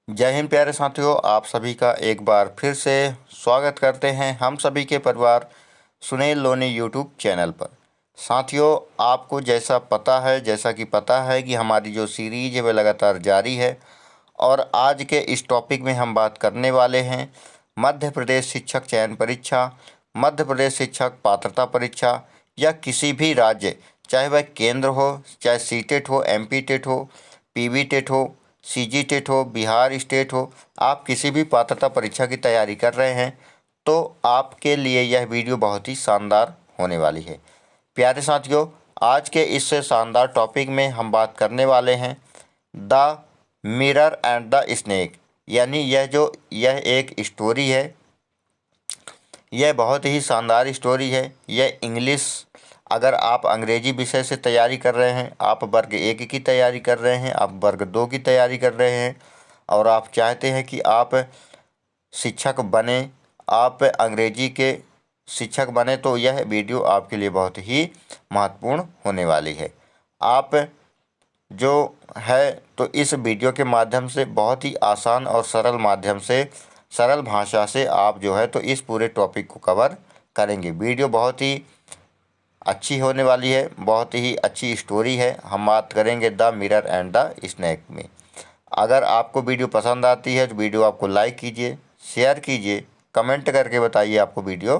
जय हिंद प्यारे साथियों, आप सभी का एक बार फिर से स्वागत करते हैं हम सभी के परिवार सुनील लोनी यूट्यूब चैनल पर। साथियों, आपको जैसा कि पता है कि हमारी जो सीरीज है वह लगातार जारी है और आज के इस टॉपिक में हम बात करने वाले हैं मध्य प्रदेश शिक्षक चयन परीक्षा, मध्य प्रदेश शिक्षक पात्रता परीक्षा या किसी भी राज्य, चाहे वह केंद्र हो, चाहे सी टेट हो, एम पी टेट हो, पी वी टेट हो, सी जी टेट हो, बिहार स्टेट हो, आप किसी भी पात्रता परीक्षा की तैयारी कर रहे हैं तो आपके लिए यह वीडियो बहुत ही शानदार होने वाली है। प्यारे साथियों, आज के इस शानदार टॉपिक में हम बात करने वाले हैं the mirror and the snake, यानी यह एक स्टोरी है। यह बहुत ही शानदार स्टोरी है। यह इंग्लिश, अगर आप अंग्रेजी विषय से तैयारी कर रहे हैं, आप वर्ग 1 की तैयारी कर रहे हैं, आप वर्ग 2 की तैयारी कर रहे हैं और आप चाहते हैं कि आप शिक्षक बने, आप अंग्रेजी के शिक्षक बने, तो यह वीडियो आपके लिए बहुत ही महत्वपूर्ण होने वाली है। आप जो है तो इस वीडियो के माध्यम से बहुत ही आसान और सरल माध्यम से, सरल भाषा से आप जो है तो इस पूरे टॉपिक को कवर करेंगे। वीडियो बहुत ही अच्छी होने वाली है, बहुत ही अच्छी स्टोरी है। हम बात करेंगे the mirror and the snake में। अगर आपको वीडियो पसंद आती है तो वीडियो आपको लाइक कीजिए, शेयर कीजिए, कमेंट करके बताइए आपको वीडियो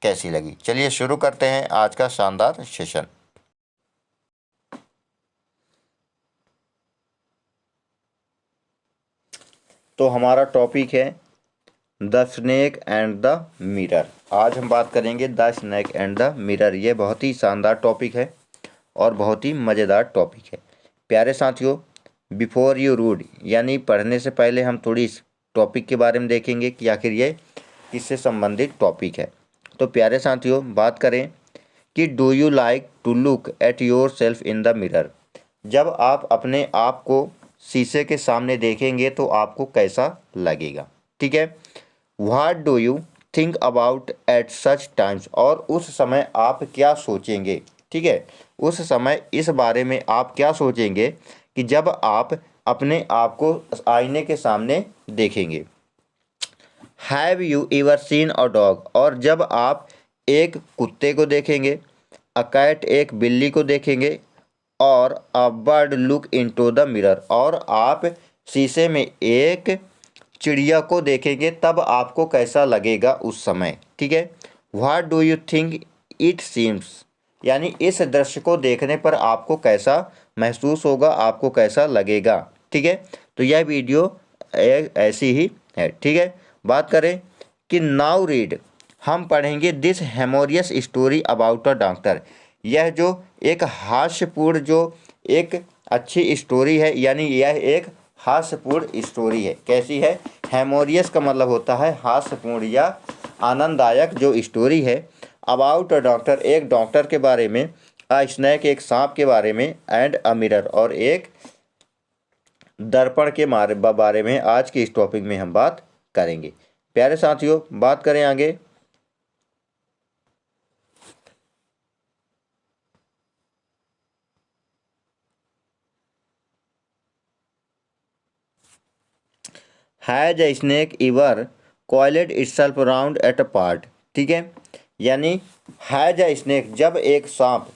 कैसी लगी। चलिए शुरू करते हैं आज का शानदार सेशन। तो हमारा टॉपिक है the snake and the mirror. आज हम बात करेंगे the snake and the mirror. ये बहुत ही शानदार टॉपिक है और बहुत ही मज़ेदार टॉपिक है। प्यारे साथियों, बिफोर यू रीड, यानी पढ़ने से पहले हम थोड़ी इस टॉपिक के बारे में देखेंगे कि आखिर ये किससे संबंधित टॉपिक है। तो प्यारे साथियों, बात करें कि do you like to look at yourself in the mirror. जब आप अपने आप को शीशे के सामने देखेंगे तो आपको कैसा लगेगा, ठीक है। What do you think about at such times, और उस समय आप क्या सोचेंगे, ठीक है। उस समय इस बारे में आप क्या सोचेंगे कि जब आप अपने आप को आईने के सामने देखेंगे। Have you ever seen a dog, और जब आप एक कुत्ते को देखेंगे, अ कैट एक बिल्ली को देखेंगे, और a bird look into the mirror, और आप शीशे में एक चिड़िया को देखेंगे, तब आपको कैसा लगेगा उस समय, ठीक है। What do you think it seems, यानी इस दृश्य को देखने पर आपको कैसा महसूस होगा, आपको कैसा लगेगा, ठीक है। तो यह वीडियो ऐसी ही है, ठीक है। बात करें कि नाउ रीड, हम पढ़ेंगे this humorous story about a doctor. यह जो एक हास्यपूर्ण, जो एक अच्छी स्टोरी है, यानी यह एक हास्यपूर्ण स्टोरी है। कैसी है? हेमोरियस का मतलब होता है हास्यपूर्ण या आनंददायक जो स्टोरी है। अबाउट अ डॉक्टर, एक डॉक्टर के बारे में, अ स्नेक एक सांप के बारे में, एंड अ मिरर और एक दर्पण के बारे में आज के इस टॉपिक में हम बात करेंगे। प्यारे साथियों, बात करें आगे। Has a snake ever coiled itself round at a part, ठीक है। यानी हैज ए स्नेक, जब एक सांप,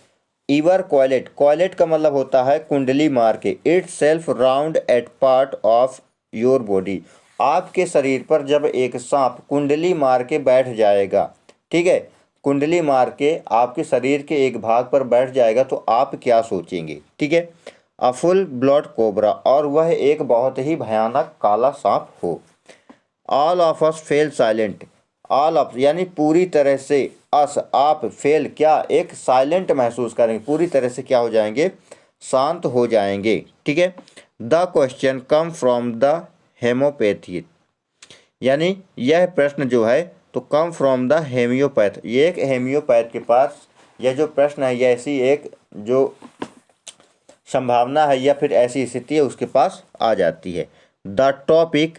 इवर कॉइलेट, कॉइलेट का मतलब होता है कुंडली मार के, itself round at part of your body, आपके शरीर पर जब एक सांप कुंडली मार के बैठ जाएगा, ठीक है, कुंडली मार के आपके शरीर के एक भाग पर बैठ जाएगा तो आप क्या सोचेंगे, ठीक है। अ फुल ब्लड कोबरा, और वह एक बहुत ही भयानक काला सांप हो। All of us fail silent, all of यानी पूरी तरह से, अस आप, फेल क्या, एक साइलेंट महसूस करेंगे, पूरी तरह से क्या हो जाएंगे, शांत हो जाएंगे, ठीक है। The question come from the homoeopathy, यानी यह प्रश्न जो है तो कम फ्रॉम द हेमियोपैथ, ये एक हेमियोपैथ के पास यह जो प्रश्न है, यह ऐसी एक जो संभावना है या फिर ऐसी स्थिति है उसके पास आ जाती है। द टॉपिक,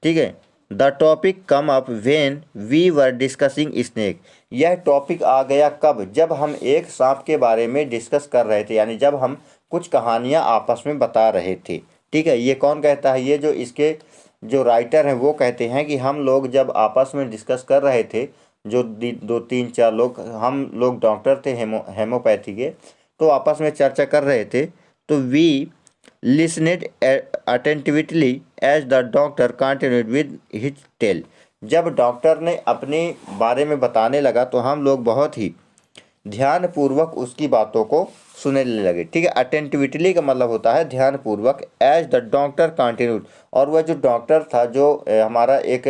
ठीक है, the topic come up when we were discussing snake, यह टॉपिक आ गया कब, जब हम एक सांप के बारे में डिस्कस कर रहे थे, यानी जब हम कुछ कहानियाँ आपस में बता रहे थे। ठीक है, ये कौन कहता है? ये जो इसके जो राइटर हैं वो कहते हैं कि हम लोग जब आपस में डिस्कस कर रहे थे, जो दो तीन चार लोग, हम लोग डॉक्टर थे हेमोपैथी के, तो आपस में चर्चा कर रहे थे। तो we listened attentively as the doctor continued with his tale. जब डॉक्टर ने अपने बारे में बताने लगा तो हम लोग बहुत ही ध्यानपूर्वक उसकी बातों को सुनने लगे। ठीक है, अटेंटिविटी का मतलब होता है ध्यानपूर्वक। एज द डॉक्टर कंटिन्यूड, और वह जो डॉक्टर था, जो हमारा एक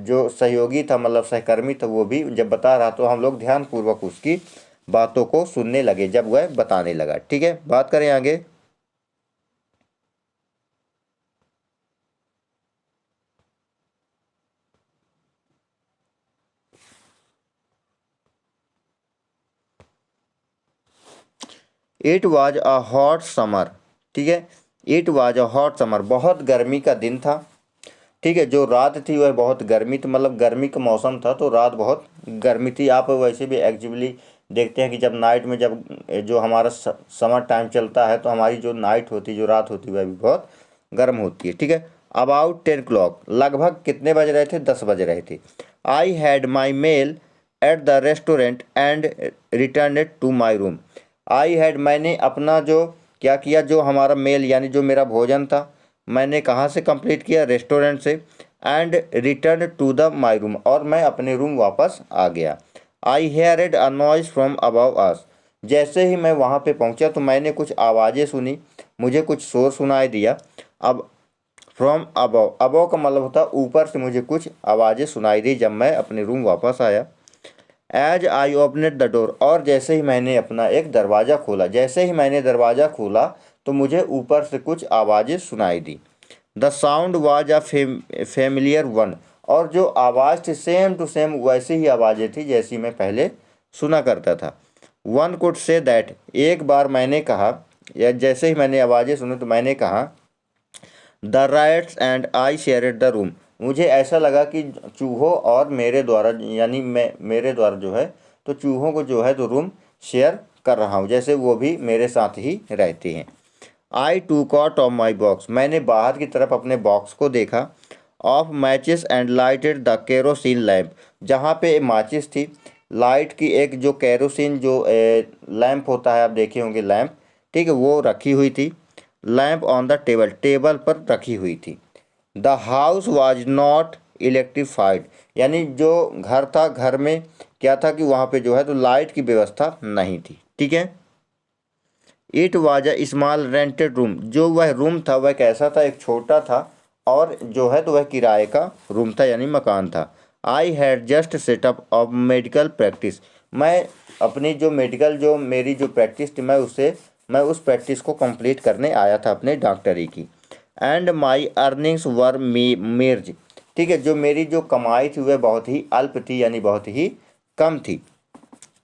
जो सहयोगी था, मतलब सहकर्मी था, वो भी जब बता रहा तो हम लोग ध्यानपूर्वक उसकी बातों को सुनने लगे जब वह बताने लगा। ठीक है, बात करें आगे। It was a hot summer. ठीक है, it was a hot summer, बहुत गर्मी का दिन था। ठीक है, जो रात थी वह बहुत गर्मी थी, मतलब गर्मी का मौसम था तो रात बहुत गर्मी थी। आप वैसे भी एक्चुअली देखते हैं कि जब नाइट में, जब जो हमारा समर टाइम चलता है तो हमारी जो नाइट होती, जो रात होती है, वह भी बहुत गर्म होती है। ठीक है, अबाउट 10 o'clock, लगभग कितने बज रहे थे? 10 बज रहे थे। I had my meal at the restaurant and return to my room. I had, मैंने अपना जो क्या किया, जो हमारा मेल यानी जो मेरा भोजन था, मैंने कहाँ से कंप्लीट किया? रेस्टोरेंट से। And return to the my room, और मैं अपने रूम वापस आ गया। I heard a noise from above us. जैसे ही मैं वहाँ पे पहुँचा तो मैंने कुछ आवाज़ें सुनी, मुझे कुछ शोर सुनाई दिया। अब फ्रॉम अबव, अबव का मतलब होता है ऊपर से, मुझे कुछ आवाज़ें सुनाई दी जब मैं अपने रूम वापस आया। एज आई ओपनेड द डोर, और जैसे ही मैंने अपना एक दरवाज़ा खोला, जैसे ही मैंने दरवाज़ा खोला तो मुझे ऊपर से कुछ आवाज़ें सुनाई दी। The sound was a familiar one, और जो आवाज़ थी सेम टू सेम वैसी ही आवाज़ें थी जैसी मैं पहले सुना करता था। वन कुड से दैट, एक बार मैंने कहा, या जैसे ही मैंने आवाज़ें सुनी तो मैंने कहा, the rats and I shared the room. मुझे ऐसा लगा कि चूहों और मेरे द्वारा, यानी मेरे द्वारा जो है, तो चूहों को जो है तो रूम शेयर कर रहा हूँ, जैसे वो भी मेरे साथ ही रहते हैं। I to caught off my box, मैंने बाहर की तरफ अपने बॉक्स को देखा। Of matches and lighted the kerosene lamp, जहाँ पे माचिस थी, लाइट की एक जो केरोसिन जो लैम्प होता है, आप देखे होंगे लैम्प, ठीक है, वो रखी हुई थी। Lamp on the table, table पर रखी हुई थी। The house was not electrified, यानी जो घर था, घर में क्या था कि वहाँ पे जो है तो लाइट की व्यवस्था नहीं थी। ठीक है, it was a small rented room, जो वह रूम था वह कैसा था? एक छोटा था, और जो है तो वह किराए का रूम था, यानी मकान था। I had just setup of medical practice, मैं अपनी जो मेडिकल, जो मेरी जो प्रैक्टिस थी, मैं उस प्रैक्टिस को कंप्लीट करने आया था अपने डॉक्टरी की। एंड माई अर्निंग्स वर मेर्ज, ठीक है, जो मेरी जो कमाई थी वह बहुत ही अल्प थी, यानी बहुत ही कम थी,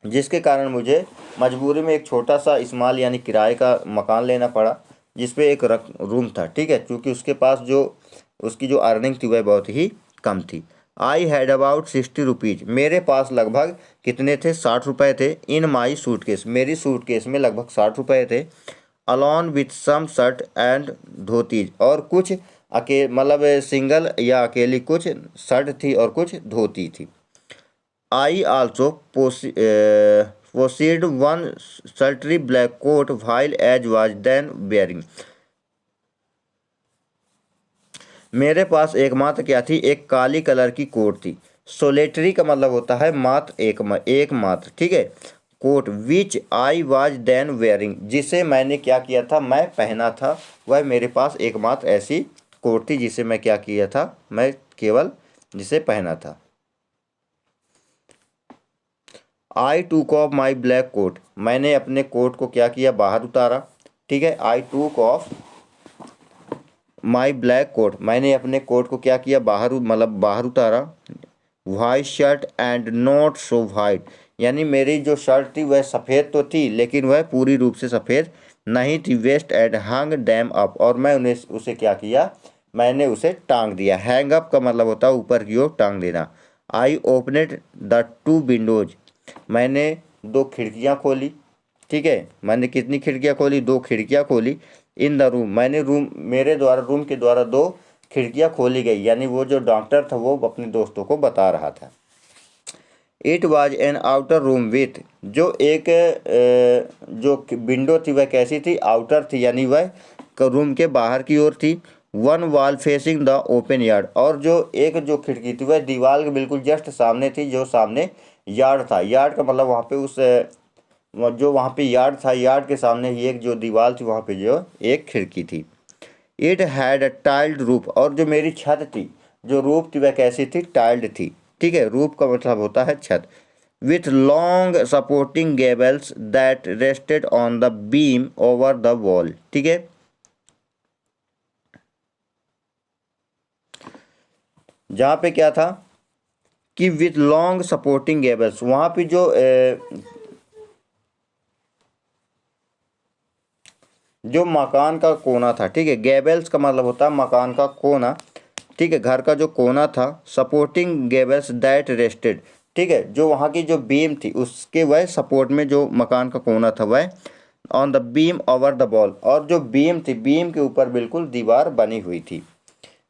जिसके कारण मुझे मजबूरी में एक छोटा सा स्मॉल यानी किराए का मकान लेना पड़ा, जिसपे एक रूम था। ठीक है, क्योंकि उसके पास जो उसकी जो अर्निंग थी वह बहुत ही कम थी। आई हैड अबाउट 60 रुपीज़, मेरे पास लगभग कितने थे? 60 रुपये थे। इन माई सूटकेस, मेरी सूटकेस में लगभग 60 रुपये थे। Along with some shirt and dhotis, और कुछ मतलब सिंगल या अकेली कुछ शर्ट थी और कुछ धोती थी। I also possessed one sultry black coat while as was then wearing. मेरे पास एकमात्र क्या थी? एक काली कलर की कोट थी। सोलेटरी का मतलब होता है मात्र, एक मात्र। ठीक है, coat which I was then wearing, जिसे मैंने क्या किया था? मैं पहना था। वह मेरे पास एकमात्र ऐसी कोट थी जिसे मैं क्या किया था? मैं केवल जिसे पहना था। आई टूक ऑफ माई ब्लैक कोट, मैंने अपने कोट को क्या किया? बाहर उतारा। ठीक है, आई टूक ऑफ माई ब्लैक कोट, मैंने अपने कोट को क्या किया? बाहर, मतलब बाहर उतारा। White shirt and not so white, यानी मेरी जो शर्ट थी वह सफ़ेद तो थी लेकिन वह पूरी रूप से सफ़ेद नहीं थी। Washed and hung them up, और मैं उन्हें उसे क्या किया? मैंने उसे टांग दिया। हैंग अप का मतलब होता है ऊपर की ओर टांग देना। आई ओपनेड द 2 विंडोज, मैंने 2 खिड़कियाँ खोली। ठीक है, मैंने कितनी खिड़कियाँ खोली, 2 खिड़कियाँ खोली। इन द रूम, मैंने मेरे द्वारा रूम के द्वारा 2 खिड़कियाँ खोली गई, यानी वो जो डॉक्टर था वो अपने दोस्तों को बता रहा था। It was an outer room with, जो एक जो विंडो थी वह कैसी थी, आउटर थी, यानी वह रूम के बाहर की ओर थी। One wall facing the open yard, और जो एक जो खिड़की थी वह दीवार के बिल्कुल जस्ट सामने थी, जो सामने यार्ड था। यार्ड का मतलब वहाँ पे जो वहाँ पे यार्ड था, यार्ड के सामने ही एक जो दीवार थी वहाँ पे जो एक खिड़की थी। It had a tiled roof, और जो मेरी छत थी, जो रूफ थी वह कैसी थी, टाइल्ड थी। ठीक है, रूफ का मतलब होता है छत। With long supporting Gables that rested on the beam over the wall. ठीक है, जहाँ पे क्या था कि विथ लॉन्ग सपोर्टिंग गेबल्स, वहाँ पे जो मकान का कोना था, ठीक है, गेबल्स का मतलब होता है मकान का कोना। ठीक है, घर का जो कोना था, सपोर्टिंग गेबल्स दैट रेस्टेड, ठीक है, जो वहाँ की जो बीम थी उसके वह सपोर्ट में जो मकान का कोना था वह on the beam over the wall, और जो बीम थी, बीम के ऊपर बिल्कुल दीवार बनी हुई थी।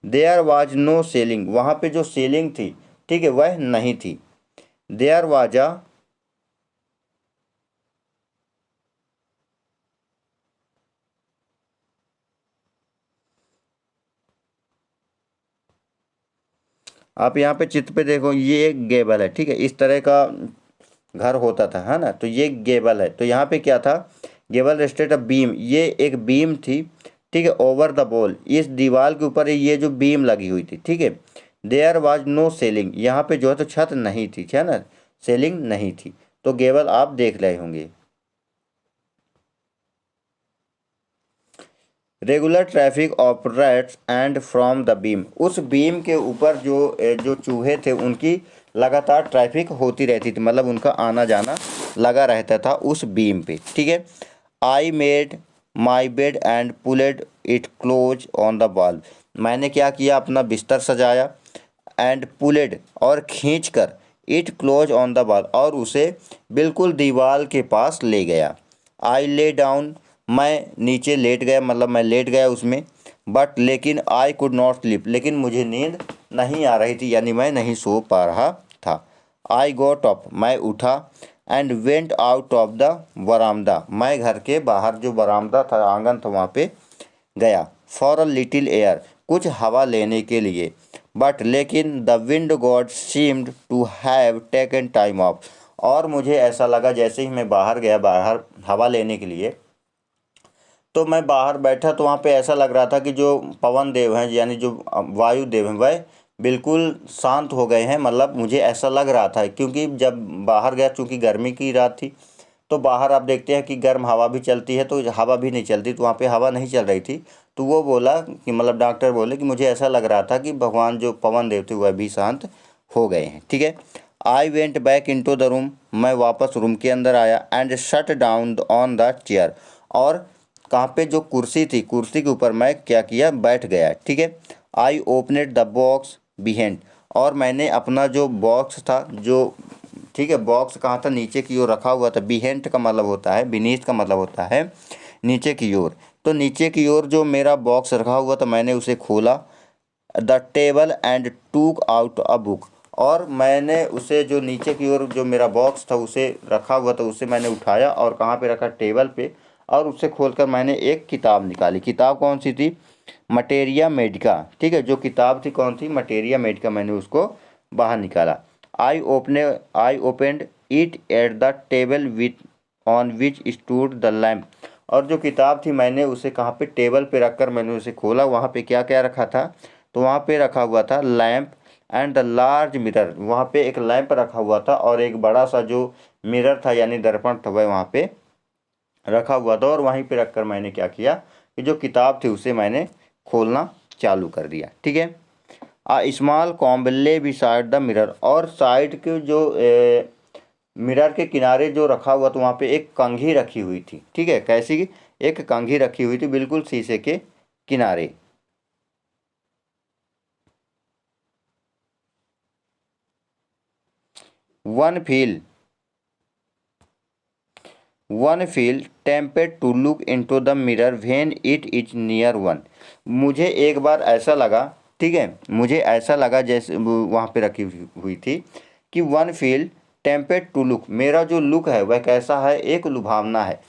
देयर वाज नो सीलिंग, वहाँ पे जो सीलिंग थी, ठीक है, वह नहीं थी। देयर वाज अ, आप यहाँ पे चित्र पे देखो, ये एक गेबल है। ठीक है, इस तरह का घर होता था, है ना, तो ये गेबल है। तो यहाँ पे क्या था, गेबल रेस्टेड अ बीम, ये एक बीम थी। ठीक है, ओवर द बॉल, इस दीवार के ऊपर ये जो बीम लगी हुई थी। ठीक है, देयर वाज नो सेलिंग, यहाँ पे जो है तो छत नहीं थी, है ना, सेलिंग नहीं थी। तो गेबल आप देख रहे होंगे। Regular traffic operates and from the beam, उस बीम के ऊपर जो चूहे थे उनकी लगातार ट्रैफिक होती रहती थी, मतलब उनका आना जाना लगा रहता था उस बीम पे। ठीक है, I made my bed and pulled it close on the wall, मैंने क्या किया, अपना बिस्तर सजाया, एंड पुलेड, और खींच कर, it close on the wall, और उसे बिल्कुल दीवार के पास ले गया। आई ले डाउन, मैं नीचे लेट गया, मतलब मैं लेट गया उसमें। बट लेकिन आई कुड नॉट स्लीप, लेकिन मुझे नींद नहीं आ रही थी, यानी मैं नहीं सो पा रहा था। आई गॉट अप, मैं उठा, and went out of the बरामदा, मैं घर के बाहर जो बरामदा था, आंगन था, वहाँ पे गया। फॉर अ लिटिल एयर, कुछ हवा लेने के लिए। बट लेकिन the wind god seemed to have taken time off, और मुझे ऐसा लगा जैसे ही मैं बाहर गया, बाहर हवा लेने के लिए, तो मैं बाहर बैठा तो वहाँ पे ऐसा लग रहा था कि जो पवन देव हैं, यानी जो वायु देव हैं, वह बिल्कुल शांत हो गए हैं। मतलब मुझे ऐसा लग रहा था, क्योंकि जब बाहर गया, चूँकि गर्मी की रात थी, तो बाहर आप देखते हैं कि गर्म हवा भी चलती है, तो हवा भी नहीं चलती, तो वहाँ पे हवा नहीं चल रही थी। तो वो बोला कि, मतलब डॉक्टर बोले कि मुझे ऐसा लग रहा था कि भगवान जो पवन देव थे वह भी शांत हो गए हैं। ठीक है, I went back into the room, मैं वापस रूम के अंदर आया, and shut down on the chair, और कहाँ पे जो कुर्सी थी, कुर्सी के ऊपर मैं क्या किया, बैठ गया। ठीक है, आई ओपनेड द बॉक्स बिहाइंड, और मैंने अपना जो बॉक्स था, जो, ठीक है, बॉक्स कहाँ था, नीचे की ओर रखा हुआ था। बिहेंट का मतलब होता है, बीनीथ का मतलब होता है नीचे की ओर। तो नीचे की ओर जो मेरा बॉक्स रखा हुआ था, मैंने उसे खोला, द टेबल एंड टूक आउट अ बुक, और मैंने उसे जो नीचे की ओर जो मेरा बॉक्स था उसे रखा हुआ था, उसे मैंने उठाया और कहाँ पे रखा, टेबल पे, और उसे खोलकर मैंने एक किताब निकाली। किताब कौन सी थी, मटेरिया मेडिका। ठीक है, जो किताब थी कौन थी, मटेरिया मेडिका, मैंने उसको बाहर निकाला। I opened it at the table with on which stood the lamp, और जो किताब थी मैंने उसे कहाँ पे, टेबल पे रखकर मैंने उसे खोला। वहाँ पे क्या क्या रखा था, तो वहाँ पे रखा हुआ था lamp and the large mirror, वहाँ पे एक लैंप रखा हुआ था और एक बड़ा सा जो मिरर था, यानी दर्पण था, वह वहाँ पे रखा हुआ था। और वहीं पे रखकर मैंने क्या किया कि जो किताब थी उसे मैंने खोलना चालू कर दिया। ठीक है, आ स्मॉल कॉम्बले बिसाइड द मिरर, और साइड के जो मिरर के किनारे जो रखा हुआ था, वहाँ पे एक कंघी रखी हुई थी। ठीक है, कैसी, एक कंघी रखी हुई थी बिल्कुल शीशे के किनारे। One feel one feel tempted to look into the mirror when it is near one. मुझे एक बार ऐसा लगा, ठीक है, मुझे ऐसा लगा जैसे वहाँ पे रखी हुई थी कि one feel tempted to look, मेरा जो लुक है वह कैसा है, एक लुभावना है।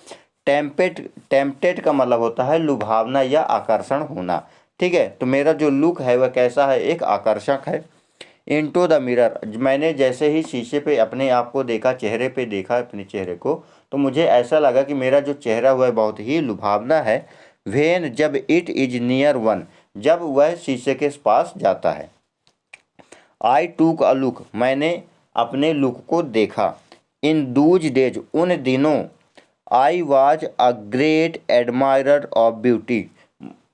टेम्पटेड का मतलब होता है लुभावना या आकर्षण होना, ठीक है। तो मेरा जो लुक है वह कैसा है, एक आकर्षक है। इनटू द मिरर, मैंने जैसे ही शीशे पे अपने आप को देखा, चेहरे पे देखा अपने चेहरे को, तो मुझे ऐसा लगा कि मेरा जो चेहरा हुआ है बहुत ही लुभावना है। वेन, जब इट इज नियर वन, जब वह शीशे के पास जाता है। आई टूक अ लुक, मैंने अपने लुक को देखा। इन दूज डेज, उन दिनों। I was a great admirer of beauty,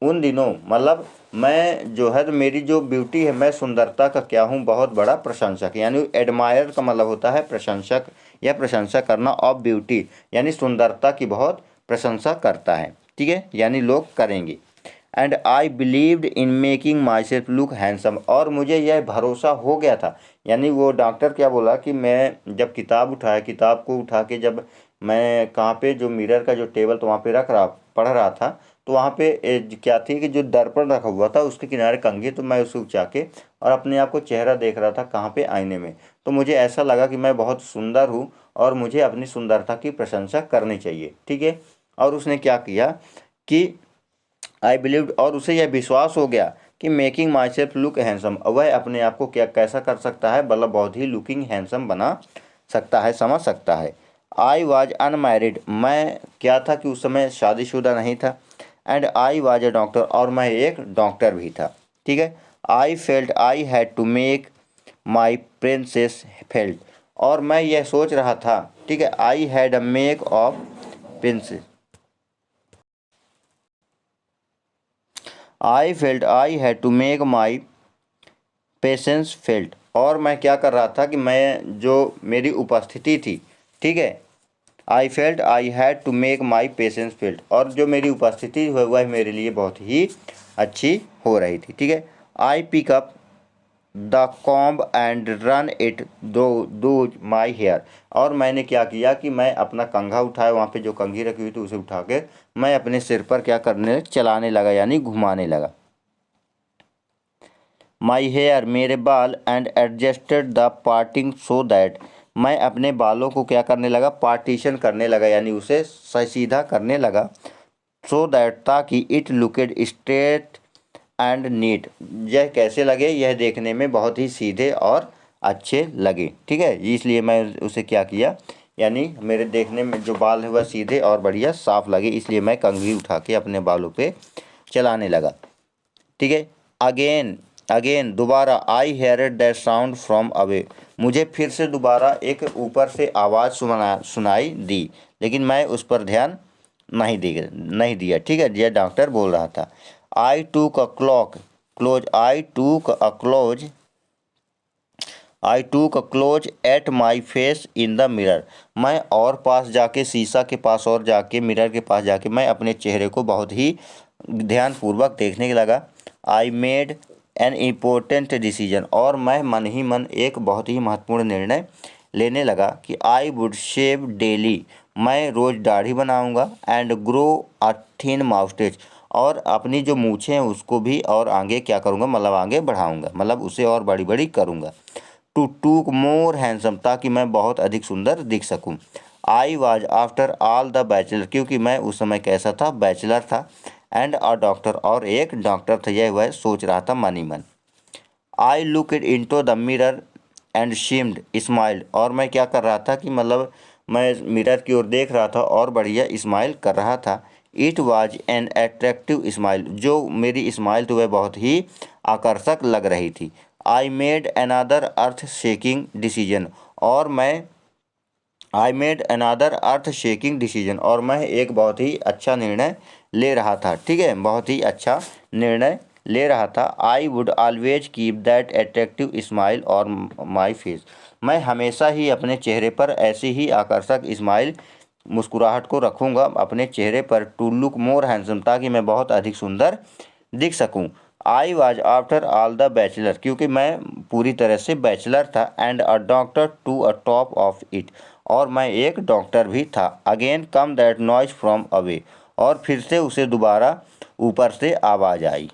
उन दिनों मतलब मैं जो है, तो मेरी जो ब्यूटी है, मैं सुंदरता का क्या हूँ, बहुत बड़ा प्रशंसक। यानी एडमायर का मतलब होता है प्रशंसक या प्रशंसा करना, ऑफ ब्यूटी यानी सुंदरता की बहुत प्रशंसा करता है, ठीक है, यानी लोग करेंगे। And I believed in making my self look handsome, और मुझे यह भरोसा हो गया था। यानी वो डॉक्टर क्या बोला कि मैं जब किताब उठाया, किताब को उठा के जब मैं कहाँ पे, जो मिरर का जो टेबल तो वहाँ पे रख रहा, पढ़ रहा था, तो वहाँ पे क्या थी कि जो दर्पण रखा हुआ था उसके किनारे कंघी, तो मैं उसे उठा के और अपने आप को चेहरा देख रहा था कहाँ पे, आईने में। तो मुझे ऐसा लगा कि मैं बहुत सुंदर हूँ और मुझे अपनी सुंदरता की प्रशंसा करनी चाहिए, ठीक है। और उसने क्या किया कि आई बिलीव्ड, और उसे यह विश्वास हो गया कि making my self look handsome, वह अपने आप को क्या कैसा कर सकता है, मतलब बहुत ही लुकिंग हैंडसम बना सकता है, समझ सकता है। आई वॉज अनमैरिड, मैं क्या था कि उस समय शादीशुदा नहीं था। And I was a doctor, और मैं एक डॉक्टर भी था, ठीक है। I felt I had to make my princess felt, और मैं यह सोच रहा था, ठीक है, I had a make of princess, I felt I had to make my patience felt, और मैं क्या कर रहा था कि मैं जो मेरी उपस्थिति थी, ठीक है, I felt I had to make my patience felt, और जो मेरी उपस्थिति है वह मेरे लिए बहुत ही अच्छी हो रही थी, ठीक है। I pick up the comb and run it through my hair, और मैंने क्या किया कि मैं अपना कंघा उठाया, वहाँ पे जो कंघी रखी हुई थी उसे उठा के मैं अपने सिर पर क्या करने, चलाने लगा, यानी घुमाने लगा। माई हेयर, मेरे बाल, and adjusted the parting so that, मैं अपने बालों को क्या करने लगा, पार्टीशन करने लगा, यानी उसे सीधा करने लगा। सो दैट, ताकि इट लुकेड स्ट्रेट एंड नीट, यह कैसे लगे, यह देखने में बहुत ही सीधे और अच्छे लगे, ठीक है। इसलिए मैं उसे क्या किया, यानी मेरे देखने में जो बाल है वह सीधे और बढ़िया साफ लगे, इसलिए मैं कंघी उठा के अपने बालों पे चलाने लगा, ठीक है। अगेन अगेन, दोबारा, आई हेयरड दैट साउंड फ्रॉम अवे, मुझे फिर से दोबारा एक ऊपर से आवाज़ सुनाई दी, लेकिन मैं उस पर ध्यान नहीं दिया, ठीक है, यह डॉक्टर बोल रहा था। आई टूक अ क्लॉक क्लोज आई टूक अ क्लोज आई टूक a close at my face in the mirror, मैं और पास जाके, शीशा के पास और जाके, मिरर के पास जाके मैं अपने चेहरे को बहुत ही ध्यानपूर्वक देखने लगा। I made an important decision, और मैं मन ही मन एक बहुत ही महत्वपूर्ण निर्णय लेने लगा कि आई वुड शेव डेली, मैं रोज़ दाढ़ी बनाऊंगा। एंड ग्रो अ थिन माउस्टेच, और अपनी जो मूछें हैं उसको भी और आगे क्या करूँगा, मतलब आगे बढ़ाऊंगा, मतलब उसे और बड़ी बड़ी करूँगा। टू टूक मोर हैंडसम, ताकि मैं बहुत अधिक सुंदर दिख सकूं। आई was after all the bachelor, क्योंकि मैं उस समय कैसा था, बैचलर था। एंड अ डॉक्टर, और एक डॉक्टर था, यह वह सोच रहा था मन ही मन। I look it into the mirror and seemed smiled, और मैं क्या कर रहा था कि मतलब मैं मिरर की ओर देख रहा था और बढ़िया स्माइल कर रहा था। It was an attractive smile, जो मेरी स्माइल तो वह बहुत ही आकर्षक लग रही थी। I made another earth shaking decision, और मैं I made another earth shaking decision, और मैं एक बहुत ही अच्छा निर्णय ले रहा था, ठीक है, बहुत ही अच्छा निर्णय ले रहा था। I would always keep that attractive smile और माई फेस, मैं हमेशा ही अपने चेहरे पर ऐसी ही आकर्षक स्माइल, मुस्कुराहट को रखूँगा अपने चेहरे पर। टू लुक मोर हैंडसम, ताकि मैं बहुत अधिक सुंदर दिख सकूँ। I was after all the bachelor, क्योंकि मैं पूरी तरह से बैचलर था। And a doctor to a top of it, और मैं एक डॉक्टर भी था। Again come that noise from away, और फिर से उसे दोबारा ऊपर से आवाज़ आई,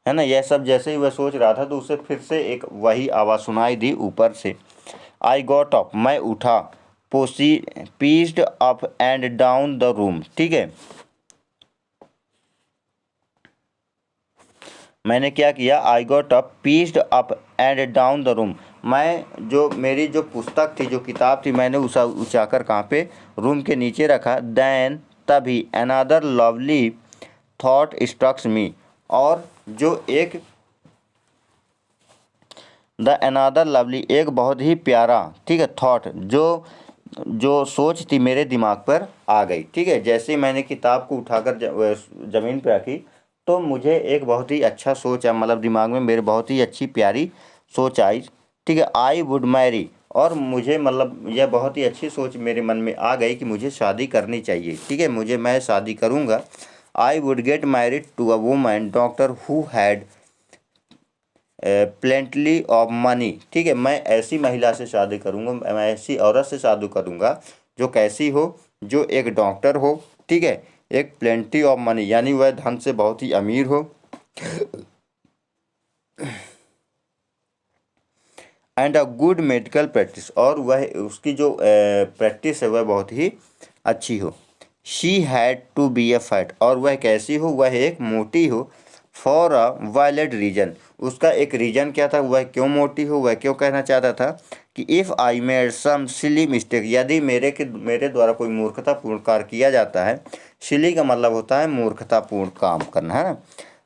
है ना। यह सब जैसे ही वह सोच रहा था तो उसे फिर से एक वही आवाज़ सुनाई दी ऊपर से। आई गॉट अप, मैं उठा। Pieced up and down the room, ठीक है। मैंने क्या किया, I got up, pieced up and down the room. मैं जो मेरी जो पुस्तक थी, जो किताब थी, मैंने उसे उठाकर कहाँ पे, रूम के नीचे रखा। देन तभी अनदर लवली थॉट स्ट्रक्स मी, और जो एक द अनदर लवली, एक बहुत ही प्यारा, ठीक है, थॉट, जो जो सोच थी मेरे दिमाग पर आ गई, ठीक है। जैसे ही मैंने किताब को उठाकर ज़मीन पर रखी तो मुझे एक बहुत ही अच्छा सोच है, मतलब दिमाग में मेरे बहुत ही अच्छी प्यारी सोच आई, ठीक है। आई वुड मैरी, और मुझे मतलब यह बहुत ही अच्छी सोच मेरे मन में आ गई कि मुझे शादी करनी चाहिए, ठीक है, मैं शादी करूँगा। I would get married to a woman doctor who had plenty of money, ठीक है। मैं ऐसी महिला से शादी करूँगा, मैं ऐसी औरत से शादी करूँगा जो कैसी हो, जो एक डॉक्टर हो, ठीक है, एक प्लेंटी ऑफ मनी, यानी वह धन से बहुत ही अमीर हो, and a good medical practice, और वह उसकी जो प्रैक्टिस है वह बहुत ही अच्छी हो। She had to be a fat, और वह कैसी हो, वह एक मोटी हो। फॉर अ वैलिड रीजन, उसका एक रीजन क्या था, वह क्यों मोटी हो, वह क्यों कहना चाहता था कि if I made some silly mistake, यदि मेरे द्वारा कोई मूर्खतापूर्ण कार्य किया जाता है। सिली का मतलब होता है मूर्खतापूर्ण काम करना, है ना,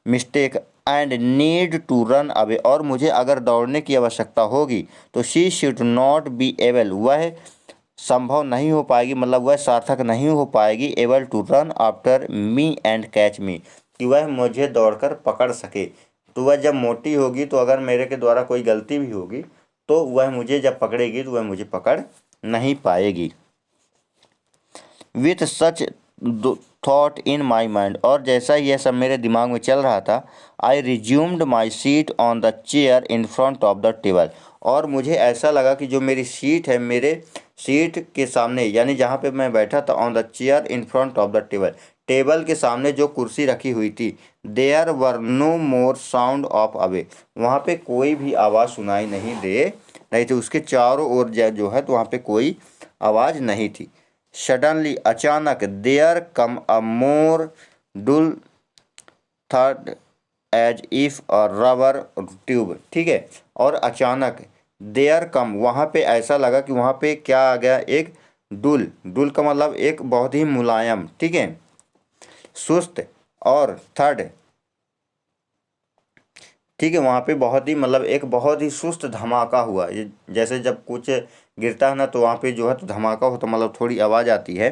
mistake, and need to run away, और मुझे अगर दौड़ने की आवश्यकता होगी तो she should not be able, वह संभव नहीं हो पाएगी, मतलब वह सार्थक नहीं हो पाएगी, able to run after me and catch me, कि वह मुझे दौड़कर पकड़ सके। तो वह जब मोटी होगी तो अगर मेरे के द्वारा कोई गलती भी होगी तो वह मुझे जब पकड़ेगी तो वह मुझे पकड़ नहीं पाएगी। With such thought in my mind, और जैसा यह सब मेरे दिमाग में चल रहा था, I resumed my seat on the chair in front of the table, और मुझे ऐसा लगा कि जो मेरी सीट है, मेरे सीट के सामने, यानी जहाँ पे मैं बैठा था, on the chair in front of the table, table के सामने जो कुर्सी रखी हुई थी, there were no more sound of away, वहाँ पे कोई भी आवाज़ सुनाई नहीं थी, उसके चारों ओर जो है तो वहाँ पे कोई आवाज़ नहीं थी। सडनली, अचानक, there came a more dull थर्ड as if a rubber tube, ठीक है। और अचानक, देयर कम, वहाँ पे ऐसा लगा कि वहाँ पे क्या आ गया, एक डुल, डुल का मतलब एक बहुत ही मुलायम, ठीक है, सुस्त, और थर्ड, ठीक है, वहाँ पे बहुत ही मतलब एक बहुत ही सुस्त धमाका हुआ, ये जैसे जब कुछ गिरता है ना तो वहाँ पे जो है तो धमाका होता, मतलब थोड़ी आवाज़ आती है।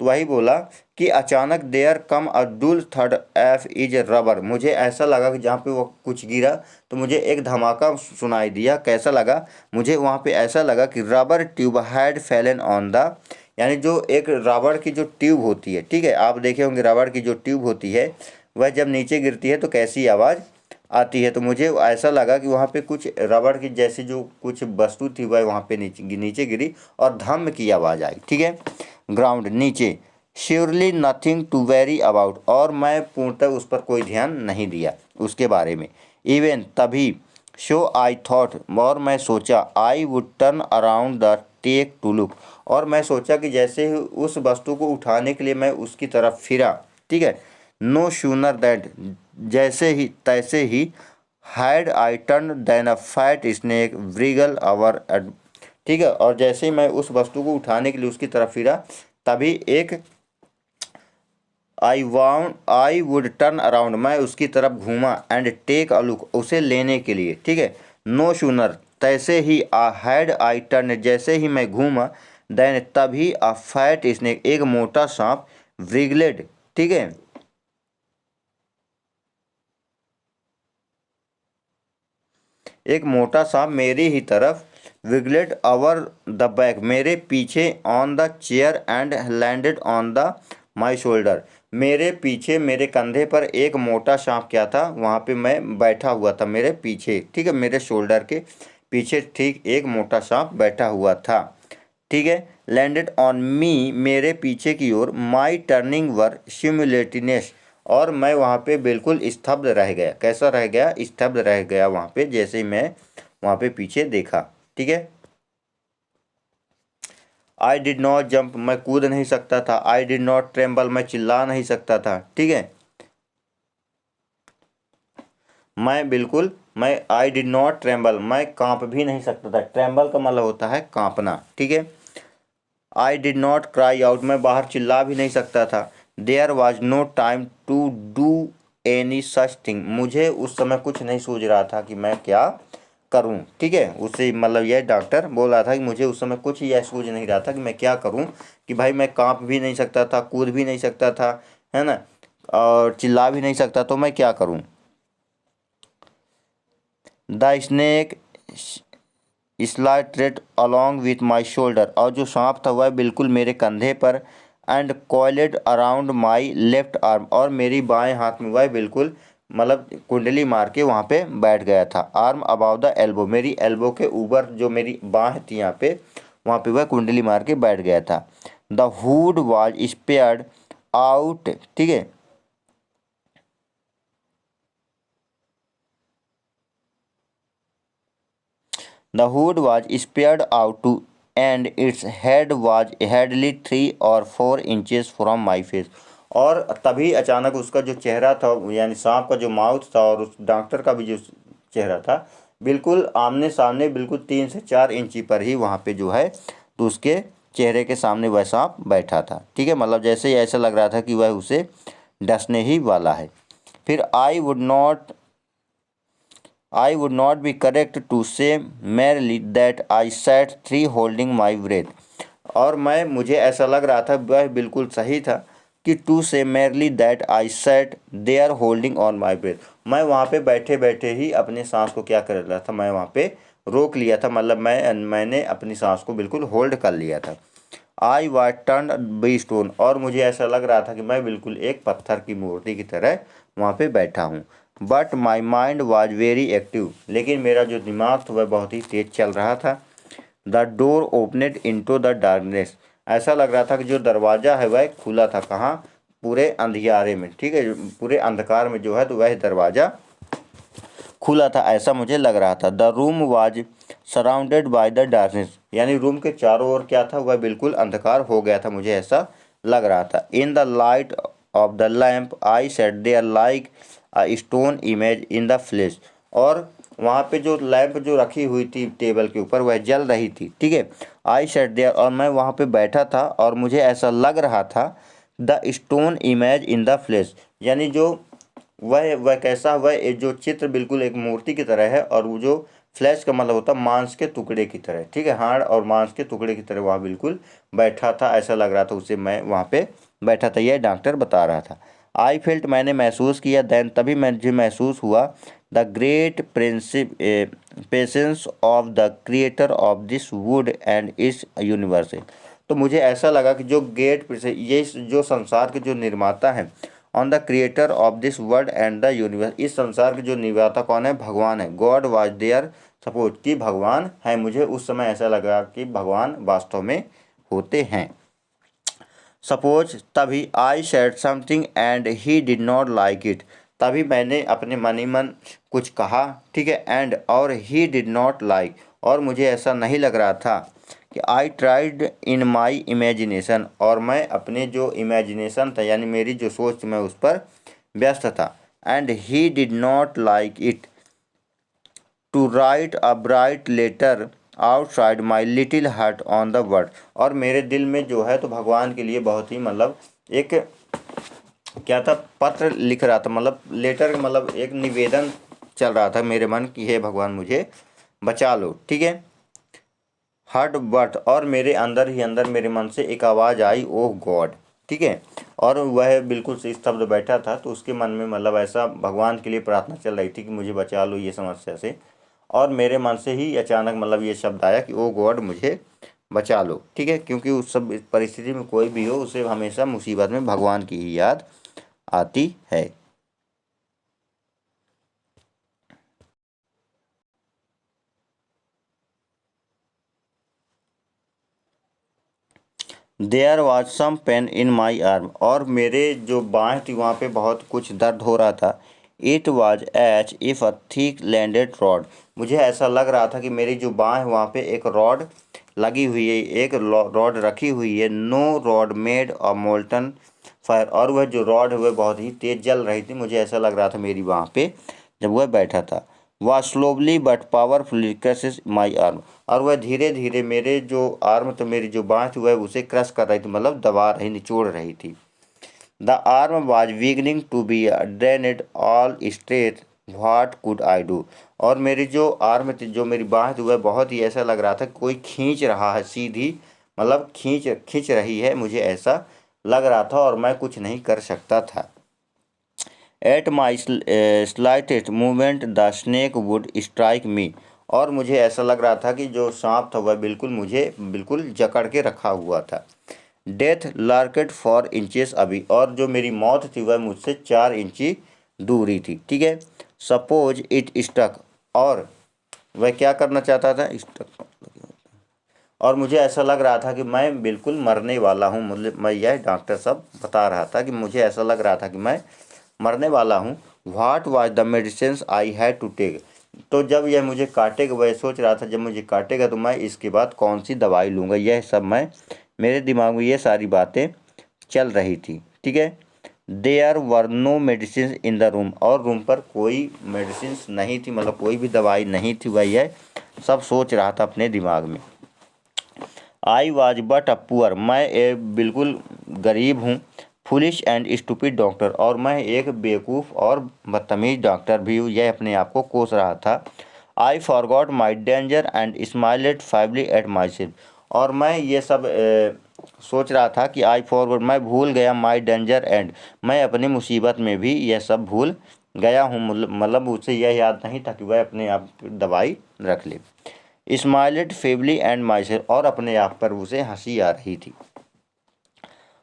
तो वही बोला कि अचानक देयर कम अ डुल थर्ड एफ इज रबर, मुझे ऐसा लगा कि जहाँ पे वो कुछ गिरा तो मुझे एक धमाका सुनाई दिया। कैसा लगा, मुझे वहाँ पे ऐसा लगा कि rubber tube had fallen on the, यानी जो एक रबड़ की जो ट्यूब होती है, ठीक है, आप देखे होंगे रबड़ की जो ट्यूब होती है वह जब नीचे गिरती है तो कैसी आवाज़ आती है। तो मुझे ऐसा लगा कि वहाँ पे कुछ रबड़ की जैसी जो कुछ वस्तु थी वह वहाँ पे नीचे नीचे गिरी और धम की आवाज़ आई, ठीक है। ग्राउंड, नीचे, surely nothing to worry about, और मैं पूर्णतः उस पर कोई ध्यान नहीं दिया उसके बारे में। इवन तभी, शो आई थॉट, और मैं सोचा, I would turn around the take to look, और मैं सोचा कि जैसे ही उस वस्तु को उठाने के लिए मैं उसकी तरफ फिरा, ठीक है, नो शूनर दैट, जैसे ही तैसे ही, had I turn then a fat snake wriggle over, ठीक है, और जैसे ही मैं उस वस्तु को उठाने के लिए उसकी तरफ फिरा तभी एक, आई वुड टर्न अराउंड, मैं उसकी तरफ घूमा, एंड टेक अ लुक, उसे लेने के लिए, ठीक है, नो शूनर, तैसे ही, हैड आई टर्न, जैसे ही मैं घूमा, देन तभी, अ फैट स्नेक, एक मोटा सांप, व्रिगलेड, ठीक है, एक मोटा सांप मेरी ही तरफ, विगलेट अवर द बैक, मेरे पीछे, on the chair and landed on the my shoulder, मेरे पीछे, मेरे कंधे पर एक मोटा सांप क्या था, वहाँ पे मैं बैठा हुआ था मेरे पीछे, ठीक है, मेरे शोल्डर के पीछे ठीक एक मोटा सांप बैठा हुआ था। ठीक है। लैंडेड ऑन मी, मेरे पीछे की ओर, माई टर्निंग वर सिमुलेटेनियस, और मैं वहाँ पे बिल्कुल स्तब्ध रह गया। कैसा रह गया? स्तब्ध रह गया वहाँ पे, जैसे ही मैं वहाँ पे पीछे देखा। ठीक है। आई डिड नॉट जंप, मैं कूद नहीं सकता था। आई डिड नॉट ट्रेम्बल, मैं चिल्ला नहीं सकता था। ठीक है। मैं आई डिड नॉट ट्रेम्बल, मैं कांप भी नहीं सकता था। ट्रेम्बल का मतलब होता है कांपना। ठीक है। I did not cry out, मैं बाहर चिल्ला भी नहीं सकता था। There was no time to do any such thing, मुझे उस समय कुछ नहीं सूझ रहा था कि मैं क्या करूं। ठीक है। उससे मतलब यह डॉक्टर बोल रहा था कि मुझे उस समय कुछ यह सूझ नहीं रहा था कि मैं क्या करूं, कि भाई मैं कांप भी नहीं सकता था, कूद भी नहीं सकता था, है ना, और चिल्ला भी नहीं सकता, तो मैं क्या करूं। The snake slided along with my shoulder, और जो सांप था वह बिल्कुल मेरे कंधे पर, and coiled around my left arm, और मेरी बाएं हाथ में वह बिल्कुल मतलब कुंडली मार के वहाँ पे बैठ गया था। आर्म अबाउ द एल्बो, मेरी एल्बो के ऊपर जो मेरी बाह थी यहाँ पे, वहाँ पे वह कुंडली मार के बैठ गया था। The hood was spared out. ठीक है। The hood was spread out to, and its head was hardly 3 or 4 inches from my face. और तभी अचानक उसका जो चेहरा था, यानी सांप का जो माउथ था और उस डॉक्टर का भी जो चेहरा था, बिल्कुल आमने सामने, बिल्कुल 3 से 4 इंची पर ही वहाँ पे जो है, तो उसके चेहरे के सामने वह सांप बैठा था। ठीक है। मतलब जैसे ही ऐसा लग रहा था कि वह उसे डसने ही वाला है। फिर I would not be correct to say merely that I sat three holding my breath. और मुझे ऐसा लग रहा था, वह बिल्कुल सही था कि टू से merely that I sat there holding on my breath, मैं वहाँ पे बैठे बैठे ही अपने सांस को क्या कर रहा था, मैं वहाँ पे रोक लिया था, मतलब मैंने अपनी सांस को बिल्कुल होल्ड कर लिया था। I was turn be stone, और मुझे ऐसा लग रहा था कि मैं बिल्कुल एक पत्थर की मूर्ति की तरह वहाँ पे बैठा हूँ। But my mind was very active, लेकिन मेरा जो दिमाग था वह बहुत ही तेज चल रहा था। The door opened into the darkness, ऐसा लग रहा था कि जो दरवाज़ा है वह खुला था। कहाँ? पूरे अंधियारे में। ठीक है। पूरे अंधकार में जो है तो वह दरवाज़ा खुला था, ऐसा मुझे लग रहा था। The room was surrounded by the darkness, यानी रूम के चारों ओर क्या था, वह बिल्कुल अंधकार हो गया था, मुझे ऐसा लग रहा था। In the light of the lamp I sat there like a stone image in the flesh, और वहाँ पे जो लैंप जो रखी हुई थी टेबल के ऊपर वह जल रही थी। ठीक है। आई सेट देयर, और मैं वहाँ पे बैठा था और मुझे ऐसा लग रहा था, the stone image in the flash, यानी जो वह कैसा, वह जो चित्र बिल्कुल एक मूर्ति की तरह है, और वो जो फ्लैश का मतलब होता है मांस के टुकड़े की तरह। ठीक है। हाड़ और मांस के टुकड़े की तरह वहाँ बिल्कुल बैठा था, ऐसा लग रहा था उसे, मैं वहाँ पे बैठा था, यह डॉक्टर बता रहा था। आई फेल्ट, मैंने महसूस किया, देन, तभी मुझे महसूस हुआ, the great principle patience of the creator of this world and इस यूनिवर्स। तो मुझे ऐसा लगा कि जो ये जो संसार के जो निर्माता हैं, on the creator of this world and the universe, इस संसार के जो निर्माता कौन है? भगवान है। गॉड वाज देयर सपोज, कि भगवान है। मुझे उस समय ऐसा लगा कि भगवान वास्तव में होते हैं। सपोज, तभी I said something and he did not like it, तभी मैंने अपने मन ही मन कुछ कहा। ठीक है। एंड, और ही डिड नॉट लाइक, और मुझे ऐसा नहीं लग रहा था कि I tried in my imagination, और मैं अपने जो इमेजिनेशन था, यानी मेरी जो सोच थी, मैं उस पर व्यस्त था। And he did not like it to write a bright letter outside my little heart on the word, और मेरे दिल में जो है तो भगवान के लिए बहुत ही मतलब एक क्या था, पत्र लिख रहा था, मतलब लेटर, मतलब एक निवेदन चल रहा था मेरे मन की, हे भगवान मुझे बचा लो। ठीक है। हर्ट बट, और मेरे अंदर ही अंदर मेरे मन से एक आवाज़ आई, ओह गॉड। ठीक है। और वह बिल्कुल से स्तब्ध बैठा था, तो उसके मन में मतलब ऐसा भगवान के लिए प्रार्थना चल रही थी कि मुझे बचा लो ये समस्या से। और मेरे मन से ही अचानक मतलब ये शब्द आया कि ओ गॉड मुझे बचा लो। ठीक है। क्योंकि उस सब परिस्थिति में कोई भी हो, उसे हमेशा मुसीबत में भगवान की ही याद आती है। There was some pain in my arm, और मेरे जो बाँह थी वहाँ पे बहुत कुछ दर्द हो रहा था। It was H if a thick landed rod, मुझे ऐसा लग रहा था कि मेरी जो बाँह है वहाँ पे एक रॉड लगी हुई है, एक रॉड रखी हुई है। No rod made a molten fire, और वह जो रॉड है वह बहुत ही तेज़ जल रही थी। मुझे ऐसा लग रहा था मेरी बाँह पे जब वह बैठा था। वह slowly but powerfully crosses my arm, और वह धीरे धीरे मेरे जो आर्म तो मेरी जो बाँह थी वह उसे क्रश कर रही थी, मतलब दबा रही, निचोड़ रही थी। The arm was beginning to be drained all straight, what could I do, और मेरी जो आर्म थी, जो मेरी बाँह थी वह बहुत ही ऐसा लग रहा था कोई खींच रहा है सीधी, मतलब खींच खींच रही है, मुझे ऐसा लग रहा था और मैं कुछ नहीं कर सकता था। At my slightest movement the snake would strike मी, और मुझे ऐसा लग रहा था कि जो सांप था वह बिल्कुल मुझे बिल्कुल जकड़ के रखा हुआ था। डेथ लार्केट 4 इंचेस अभी, और जो मेरी मौत थी वह मुझसे 4 इंची दूरी थी। ठीक है। सपोज इट स्टक, और वह क्या करना चाहता था, स्टक, और मुझे ऐसा लग रहा था कि मैं बिल्कुल मरने वाला हूँ। मतलब मैं यह डॉक्टर साहब बता रहा था कि मुझे ऐसा लग रहा था कि मैं मरने वाला हूँ। What was the medicine I had to take, तो जब यह मुझे काटेगा, वह सोच रहा था जब मुझे काटेगा तो मैं इसके बाद कौन सी दवाई लूँगा, यह सब मैं मेरे दिमाग में ये सारी बातें चल रही थी। ठीक है। There were no medicine in the room, और रूम पर कोई मेडिसिन नहीं थी, मतलब कोई भी दवाई नहीं थी। वह यह सब सोच रहा था अपने दिमाग में। I was but a poor, मैं एक बिल्कुल गरीब हूँ। फुलिश एंड स्टूपिड डॉक्टर, और मैं एक बेवकूफ़ और बदतमीज डॉक्टर भी हूँ, यह अपने आप को कोस रहा था। I forgot my danger and smiled wryly at myself, और मैं ये सब सोच रहा था कि आई फॉरगॉट, मैं भूल गया, माई डेंजर एंड, मैं अपनी मुसीबत में भी यह सब भूल गया हूँ। मतलब उसे यह याद नहीं था कि वह अपने आप दवाई रख ले। स्माइलेड फेवली एंड माइसेल्फ, और अपने आप पर उसे हंसी आ रही थी।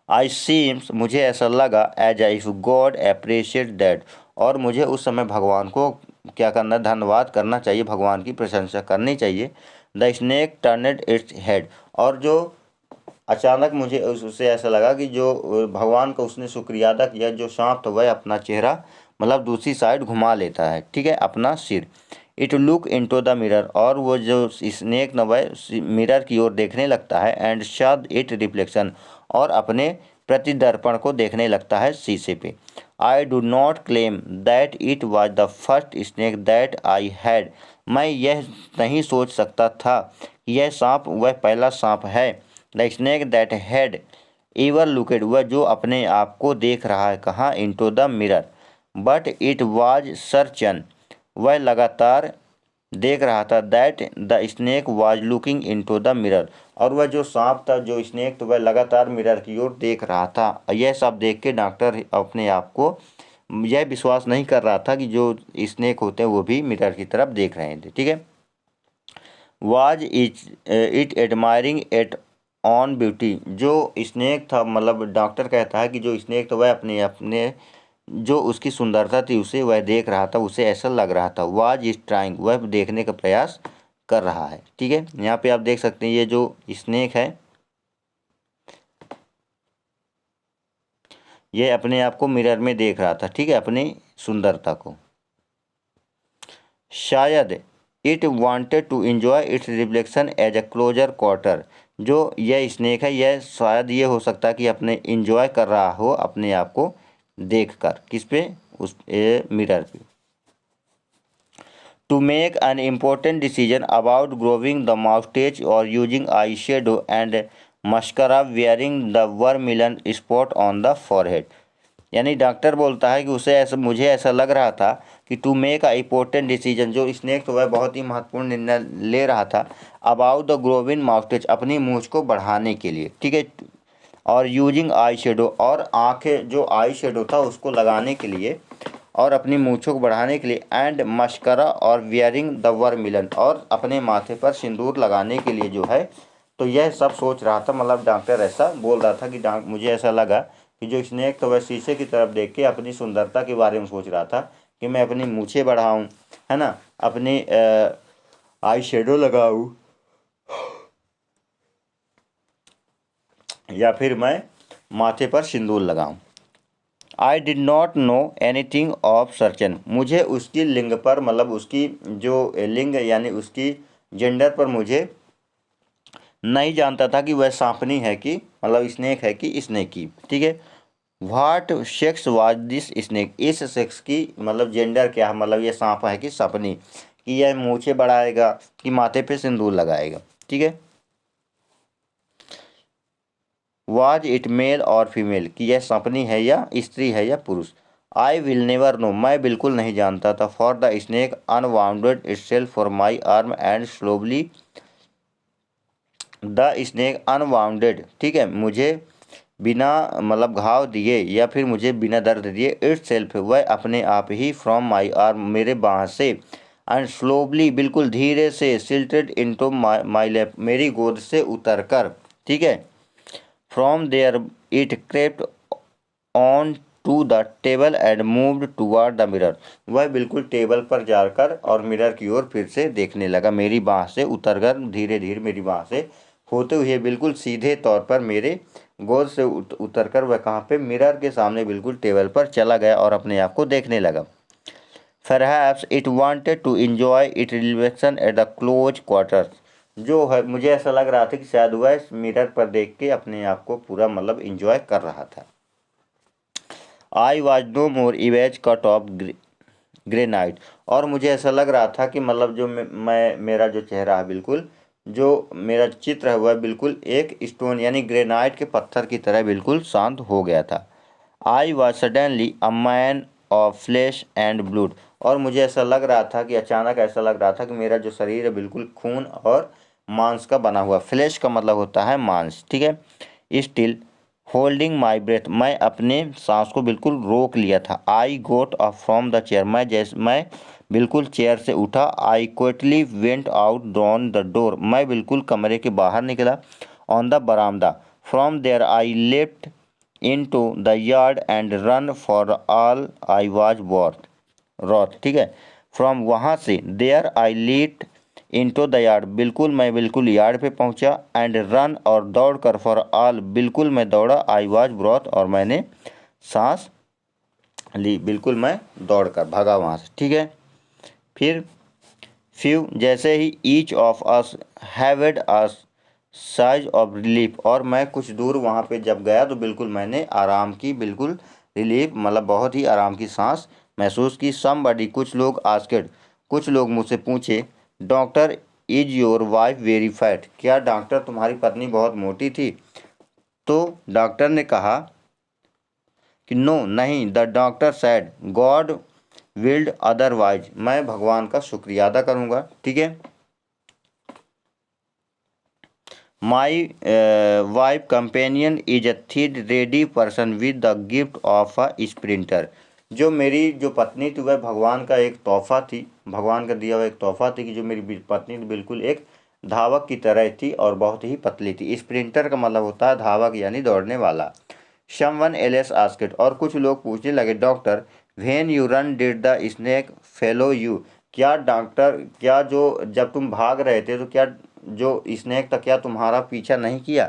आई सीम्स, मुझे ऐसा लगा, as if God appreciate that, और मुझे उस समय भगवान को क्या करना, धन्यवाद करना चाहिए, भगवान की प्रशंसा करनी चाहिए। The snake turned its head, और जो अचानक मुझे उससे ऐसा लगा कि जो भगवान का उसने शुक्रिया अदा किया, जो सांप था वह अपना चेहरा मतलब दूसरी साइड घुमा लेता है। ठीक है, अपना सिर। It look into the mirror, और वो जो स्नेक न वह मिरर की ओर देखने लगता है। एंड शद इट रिफ्लेक्शन, और अपने प्रतिदर्पण को देखने लगता है शीशे पे। I do not claim that it was the first snake that I had, मैं यह नहीं सोच सकता था कि यह सांप वह पहला सांप है। The snake that had ever looked, वह जो अपने आप को देख रहा है कहाँ, into the mirror. But it was searching, वह लगातार देख रहा था। That the snake was looking into the mirror, और वह जो सांप था, जो स्नेक था, वह लगातार मिरर की ओर देख रहा था। यह सब देख के डॉक्टर अपने आप को यह विश्वास नहीं कर रहा था कि जो स्नेक होते हैं वो भी मिरर की तरफ देख रहे थे। ठीक है। Was it admiring at on beauty, जो स्नेक था, मतलब डॉक्टर कहता है कि जो स्नेक था वह अपने अपने जो उसकी सुंदरता थी उसे वह देख रहा था, उसे ऐसा लग रहा था। वाज इज ट्राइंग, वह देखने का प्रयास कर रहा है। ठीक है, यहाँ पे आप देख सकते हैं ये जो स्नेक है ये अपने आप को मिरर में देख रहा था। ठीक है, अपनी सुंदरता को। शायद it wanted to enjoy its reflection as a closer quarter, जो यह स्नेक है यह शायद ये हो सकता है कि अपने इंजॉय कर रहा हो अपने आप को देखकर, किस पे, उस मिरर पे। To make an important decision about growing the moustache और using eye shadow and mascara wearing the vermilion spot on the forehead, यानी डॉक्टर बोलता है कि उसे ऐसा, मुझे ऐसा लग रहा था कि to make a important decision, जो स्नेक तो वह बहुत ही महत्वपूर्ण निर्णय ले रहा था, अबाउट द ग्रोविंग माउस्टेच, अपनी मूछ को बढ़ाने के लिए। ठीक है, और यूजिंग आई शेडो, और आंखें जो आई शेडो था उसको लगाने के लिए और अपनी मूछों को बढ़ाने के लिए। एंड मस्करा और वियरिंग द वर्मिलन, और अपने माथे पर सिंदूर लगाने के लिए जो है, तो यह सब सोच रहा था। मतलब डॉक्टर ऐसा बोल रहा था कि मुझे ऐसा लगा कि जो स्नेक तो वह शीशे की तरफ देख के अपनी सुंदरता के बारे में सोच रहा था कि मैं अपनी मूछें बढ़ाऊँ, है ना, अपनी आई शेडो लगाऊँ, या फिर मैं माथे पर सिंदूर लगाऊं। I did not know anything of searching, मुझे उसकी लिंग पर मतलब उसकी जो लिंग यानी उसकी जेंडर पर मुझे नहीं जानता था कि वह सांपनी है कि मतलब स्नेक है कि स्नेकी। ठीक है। What sex was this snake, इस सेक्स की मतलब जेंडर क्या है, मतलब ये सांप है कि सपनी, कि यह मूछें बढ़ाएगा कि माथे पे सिंदूर लगाएगा। ठीक है। वाज इट मेल और फीमेल, कि यह सपनी है या स्त्री है या पुरुष। आई विल नेवर नो, मैं बिल्कुल नहीं जानता था। For the snake unwounded itself for my arm and slowly the snake unwounded, ठीक है, मुझे बिना मतलब घाव दिए या फिर मुझे बिना दर्द दिए, इट सेल्फ, वह अपने आप ही, फ्रॉम माई आर्म, मेरे बाँह से, एंड स्लोवली, बिल्कुल धीरे से, सिल्टेड इनटू माई लैप, मेरी गोद से उतर कर, ठीक है, from there it crept on to the table and moved toward the mirror, वह बिल्कुल टेबल पर जाकर और मिरर की ओर फिर से देखने लगा। मेरी बाँह से उतरकर धीरे धीरे मेरी बाँह से होते हुए बिल्कुल सीधे तौर पर मेरे गोद से उतरकर वह कहाँ पे, मिरर के सामने बिल्कुल टेबल पर चला गया और अपने आप को देखने लगा। Perhaps it wanted to enjoy its reflection at the close quarters, जो है मुझे ऐसा लग रहा था कि शायद वह इस मिरर पर देख के अपने आप को पूरा मतलब इंजॉय कर रहा था। I was no more eaves cut of granite, और मुझे ऐसा लग रहा था कि मतलब जो मैं मेरा जो चेहरा है बिल्कुल, जो मेरा चित्र है वह बिल्कुल एक स्टोन यानी ग्रेनाइट के पत्थर की तरह बिल्कुल शांत हो गया था। I was suddenly a man of flash and ब्लूड, और मुझे ऐसा लग रहा था कि अचानक ऐसा लग रहा था कि मेरा जो शरीर है बिल्कुल खून और मांस का बना हुआ। फ्लैश का मतलब होता है मांस। ठीक है। स्टिल होल्डिंग माई ब्रेथ, मैं अपने सांस को बिल्कुल रोक लिया था। I got up from the chair, मैं बिल्कुल चेयर से उठा। I quickly went out down the door, मैं बिल्कुल कमरे के बाहर निकला। ऑन द बरामदा, from there I left into the yard and run for all I was worth, ठीक है। फ्रॉम वहाँ से, there I leapt into the yard, बिल्कुल मैं बिल्कुल यार्ड पे पहुँचा। एंड रन, और दौड़ कर, फॉर ऑल, बिल्कुल मैं दौड़ा। आई वाज ब्रॉथ, और मैंने सांस ली, बिल्कुल मैं दौड़ कर भागा वहाँ से। ठीक है। फिर फ्यू, जैसे ही each of us heaved us sighs of relief, और मैं कुछ दूर वहाँ पे जब गया तो बिल्कुल मैंने आराम की, बिल्कुल रिलीफ मतलब बहुत ही आराम की सांस महसूस की। समबडी, कुछ लोग आस्केड, कुछ लोग मुझसे पूछे, doctor is your wife very fat, क्या डॉक्टर तुम्हारी पत्नी बहुत मोटी थी। तो डॉक्टर ने कहा कि नो, नहीं। The doctor said God willed otherwise, मैं भगवान का शुक्रिया अदा करूँगा। ठीक है। My wife companion is a थिड रेडी person with the gift of a sprinter, जो मेरी जो पत्नी थी वह भगवान का एक तोहफा थी, भगवान का दिया हुआ एक तोहफा थी, कि जो मेरी पत्नी थी बिल्कुल एक धावक की तरह थी और बहुत ही पतली थी। स्प्रिंटर का मतलब होता है धावक यानी दौड़ने वाला। समवन एल्स आस्क्ड, और कुछ लोग पूछने लगे, doctor when you run did the snake fellow you, क्या डॉक्टर, क्या जो जब तुम भाग रहे थे तो क्या जो स्नेक था क्या तुम्हारा पीछा नहीं किया।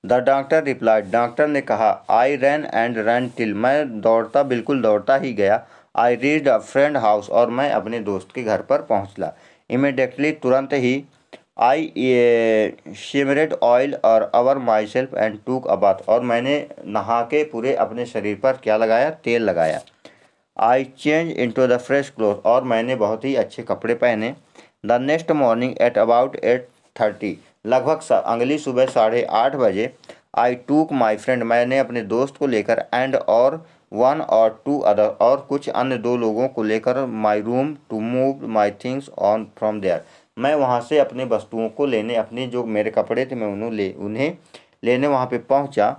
द डॉक्टर रिप्लाइड, डॉक्टर ने कहा, आई रैन एंड रन टिल, मैं दौड़ता बिल्कुल दौड़ता ही गया। I reached a friend house, और मैं अपने दोस्त के घर पर पहुंचला। इमिडिएटली, तुरंत ही, आई शिमरेड ऑयल और अवर माई सेल्फ एंड टूक अ बाथ, और मैंने नहा के पूरे अपने शरीर पर क्या लगाया, तेल लगाया। I change into the fresh cloth, और मैंने बहुत ही अच्छे कपड़े पहने। The next morning at about 8:30, लगभग अगली सुबह 8:30 बजे, आई टूक माई फ्रेंड, मैंने अपने दोस्त को लेकर, एंड और वन और टू अदर, और कुछ अन्य दो लोगों को लेकर, my room to move my things on from there, मैं वहाँ से अपने वस्तुओं को लेने, अपने जो मेरे कपड़े थे मैं उन्हें लेने वहाँ पे पहुँचा।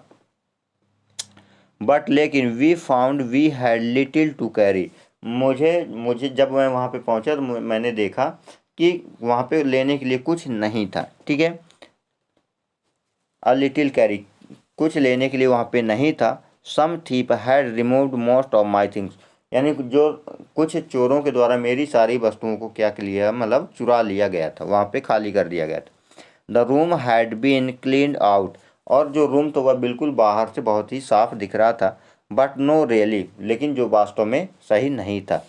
बट लेकिन we found we had little to carry, मुझे मुझे जब मैं वहाँ पे पहुँचा तो मैंने देखा कि वहाँ पे लेने के लिए कुछ नहीं था। ठीक है। अ लिटिल कैरी, कुछ लेने के लिए वहाँ पे नहीं था। Some thief had removed most of my things, यानी जो कुछ चोरों के द्वारा मेरी सारी वस्तुओं को क्या किया, मतलब चुरा लिया गया था, वहाँ पे खाली कर दिया गया था। The room had been cleaned out, और जो रूम तो वह बिल्कुल बाहर से बहुत ही साफ दिख रहा था, बट नो रियली, लेकिन जो वास्तव में सही नहीं था।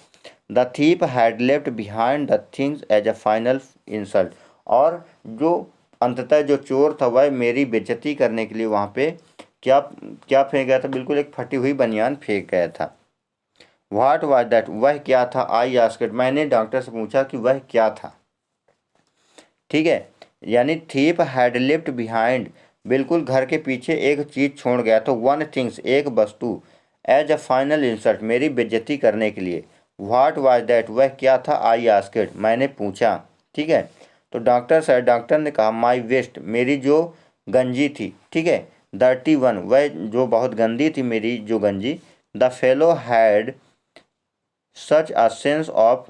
The thief had left behind the things as a final insult, और जो अंततः जो चोर था वह मेरी बेइज्जती करने के लिए वहाँ पे क्या क्या फेंक गया था, बिल्कुल एक फटी हुई बनियान फेंक गया था। व्हाट वाज दैट, वह क्या था, आई आस्क्ड, मैंने डॉक्टर से पूछा कि वह क्या था। ठीक है, यानी थीप हैड लेफ्ट बिहाइंड, बिल्कुल घर के पीछे एक चीज छोड़ गया था, वन थिंग्स, एक वस्तु, एज अ फाइनल इंसल्ट, मेरी बेइज्जती करने के लिए। व्हाट वाज दैट, वह क्या था, आई आस्क्ड, मैंने पूछा। ठीक है, तो डॉक्टर ने कहा, माई वेस्ट, मेरी जो गंजी थी, ठीक है, डर्टी वन, वह जो बहुत गंदी थी मेरी जो गंजी। The fellow had such a sense of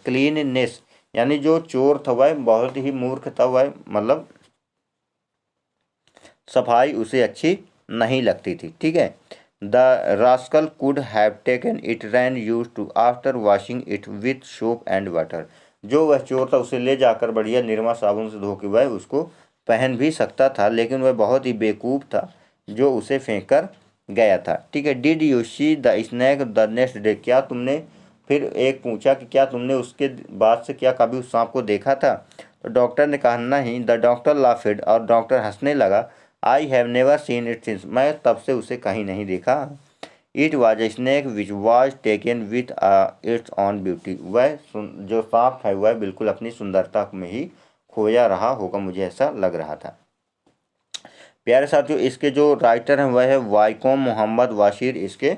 cleanness, यानी जो चोर था वह बहुत ही मूर्ख था, वह मतलब सफाई उसे अच्छी नहीं लगती थी। ठीक है, the rascal could have taken it ran use to after washing it with soap and water, जो वह चोर था उसे ले जाकर बढ़िया निरमा साबुन से धो के वह उसको पहन भी सकता था, लेकिन वह बहुत ही बेवकूफ़ था जो उसे फेंक कर गया था। ठीक है, did you see the snake the next day, क्या तुमने, फिर एक पूछा कि क्या तुमने उसके बाद से क्या कभी उस सांप को देखा था। तो डॉक्टर ने कहा नहीं। द डॉक्टर लाफिड, और डॉक्टर हंसने लगा। I have never seen it since, मैं तब से उसे कहीं नहीं देखा। It was a snack which was taken with its on beauty, वह जो सांप है वह बिल्कुल अपनी सुंदरता में ही खोया रहा होगा, मुझे ऐसा लग रहा था। प्यारे साथियों, इसके जो राइटर हैं वह है वाइकोम मोहम्मद वाशिर, इसके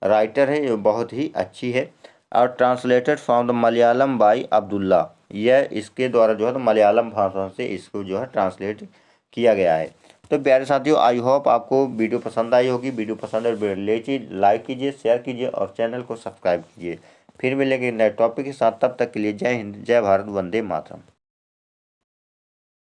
राइटर है, ये बहुत ही अच्छी है। और translated from the Malayalam by Abdullah, यह इसके द्वारा जो है तो मलयालम भाषा से इसको जो है ट्रांसलेट किया गया है। तो प्यारे साथियों, आई होप आपको वीडियो पसंद आई होगी। वीडियो पसंद है लाइक कीजिए, शेयर कीजिए और चैनल को सब्सक्राइब कीजिए। फिर मिलेंगे नए टॉपिक के साथ, तब तक के लिए जय हिंद, जय भारत, वंदे मातरम।